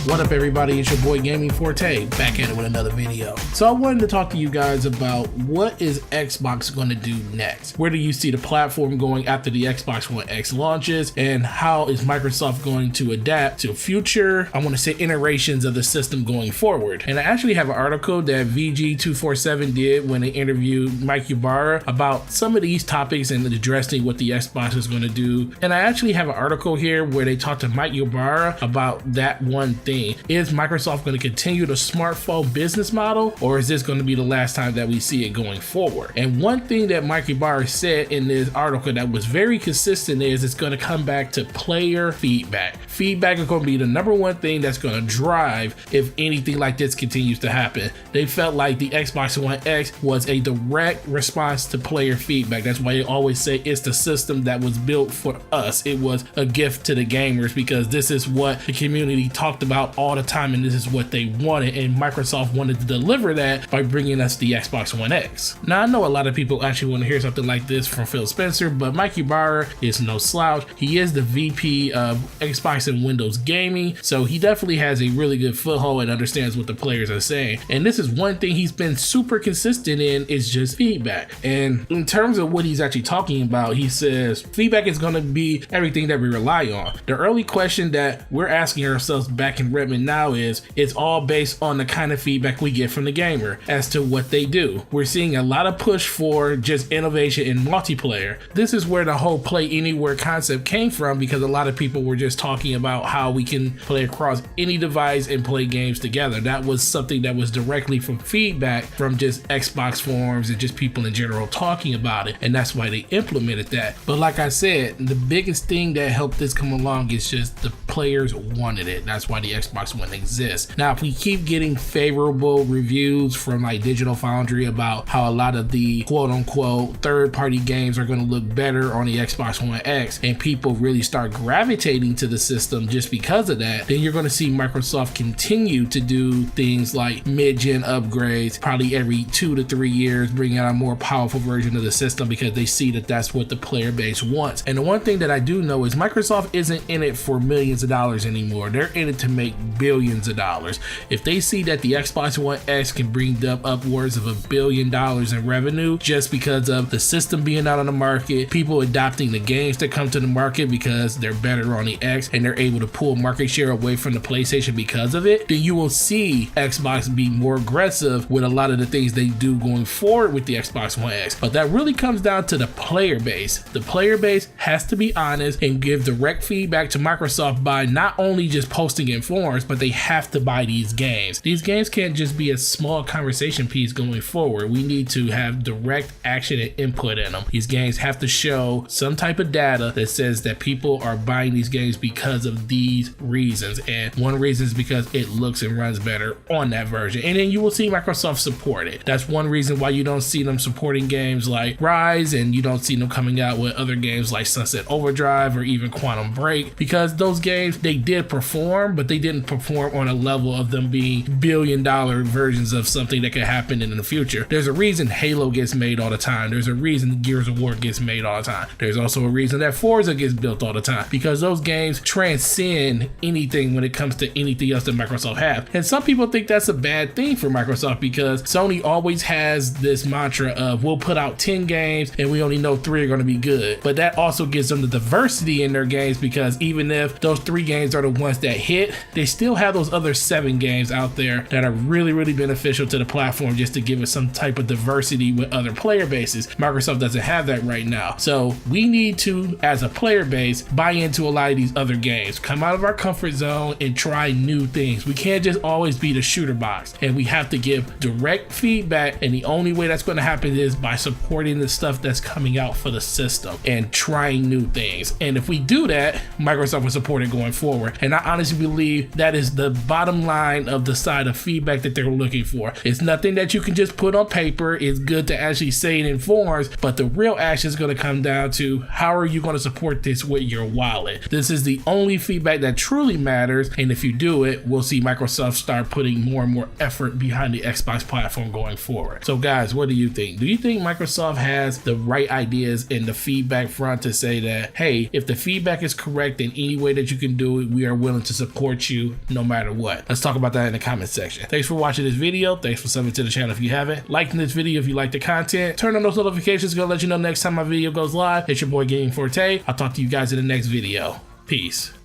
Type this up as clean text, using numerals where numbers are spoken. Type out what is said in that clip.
What up everybody, it's your boy Gaming Forte, back at it with another video. So I wanted to talk to you guys about what is Xbox going to do next? Where do you see the platform going after the Xbox One X launches? And how is Microsoft going to adapt to future, I want to say, iterations of the system going forward? And I actually have an article that VG247 did when they interviewed Mike Ybarra about some of these topics and addressing what the Xbox is going to do. And I actually have an article here where they talked to Mike Ybarra about that one thing. Is Microsoft going to continue the smartphone business model, or is this going to be the last time that we see it going forward? And one thing that Mike Ybarra said in this article that was very consistent is it's going to come back to player feedback. Feedback is going to be the number one thing that's going to drive if anything like this continues to happen. They felt like the Xbox One X was a direct response to player feedback. That's why they always say it's the system that was built for us. It was a gift to the gamers because this is what the community talked about all the time, and this is what they wanted, and Microsoft wanted to deliver that by bringing us the Xbox One X. Now I know a lot of people actually want to hear something like this from Phil Spencer, but Mike Ybarra is no slouch. He is the VP of Xbox and Windows Gaming, so he definitely has a really good foothold and understands what the players are saying. And this is one thing he's been super consistent in, is just feedback. And in terms of what he's actually talking about, he says feedback is going to be everything that we rely on. The early question that we're asking ourselves back in Redmond now is, it's all based on the kind of feedback we get from the gamer as to what they do. We're seeing a lot of push for just innovation in multiplayer. This is where the whole play anywhere concept came from, because a lot of people were just talking about how we can play across any device and play games together. That was something that was directly from feedback from just Xbox forums and just people in general talking about it, and that's why they implemented that. But like I said, the biggest thing that helped this come along is just the players wanted it. That's why the Xbox One exists. Now, if we keep getting favorable reviews from like Digital Foundry about how a lot of the quote-unquote third-party games are going to look better on the Xbox One X, and people really start gravitating to the system just because of that, then you're going to see Microsoft continue to do things like mid-gen upgrades probably every 2 to 3 years, bring out a more powerful version of the system because they see that that's what the player base wants. And the one thing that I do know is Microsoft isn't in it for millions of dollars anymore. They're in it to make billions of dollars. If they see that the Xbox One X can bring them upwards of $1 billion in revenue just because of the system being out on the market, people adopting the games that come to the market because they're better on the X, and they're able to pull market share away from the PlayStation because of it, then you will see Xbox be more aggressive with a lot of the things they do going forward with the Xbox One X. But that really comes down to the player base. The player base has to be honest and give direct feedback to Microsoft by not only just posting in forums, but they have to buy these games. These games can't just be a small conversation piece going forward. We need to have direct action and input in them. These games have to show some type of data that says that people are buying these games because of these reasons. And one reason is because it looks and runs better on that version. And then you will see Microsoft support it. That's one reason why you don't see them supporting games like Rise, and you don't see them coming out with other games like Sunset Overdrive or even Quantum Break, because those games, they did perform, but they didn't perform on a level of them being billion-dollar versions of something that could happen in the future. There's a reason Halo gets made all the time. There's a reason Gears of War gets made all the time. There's also a reason that Forza gets built all the time, because those games transcend anything when it comes to anything else that Microsoft has. And some people think that's a bad thing for Microsoft, because Sony always has this mantra of, we'll put out 10 games and we only know 3 are going to be good. But that also gives them the diversity in their games, because even if those 3 games are the ones that hit, they still have those other 7 games out there that are really, really beneficial to the platform, just to give it some type of diversity with other player bases. Microsoft doesn't have that right now. So we need to, as a player base, buy into a lot of these other games, come out of our comfort zone and try new things. We can't just always be the shooter box, and we have to give direct feedback, and the only way that's going to happen is by supporting the stuff that's coming out for the system and trying new things. And if we do that, Microsoft will support it going forward. And I honestly believe that is the bottom line of the side of feedback that they're looking for. It's nothing that you can just put on paper. It's good to actually say it in forums, but the real action is going to come down to, how are you going to support this with your wallet? This is the only feedback that truly matters, and if you do it, we'll see Microsoft start putting more and more effort behind the Xbox platform going forward. So guys, what do you think? Do you think Microsoft has the right ideas in the feedback front to say that, hey, if the feedback is correct in any way that you can do it, we are willing to support issue no matter what. Let's talk about that in the comment section. Thanks for watching this video. Thanks for subbing to the channel if you haven't. Liking this video if you like the content. Turn on those notifications, gonna let you know next time my video goes live. It's your boy Gaming Forte. I'll talk to you guys in the next video. Peace.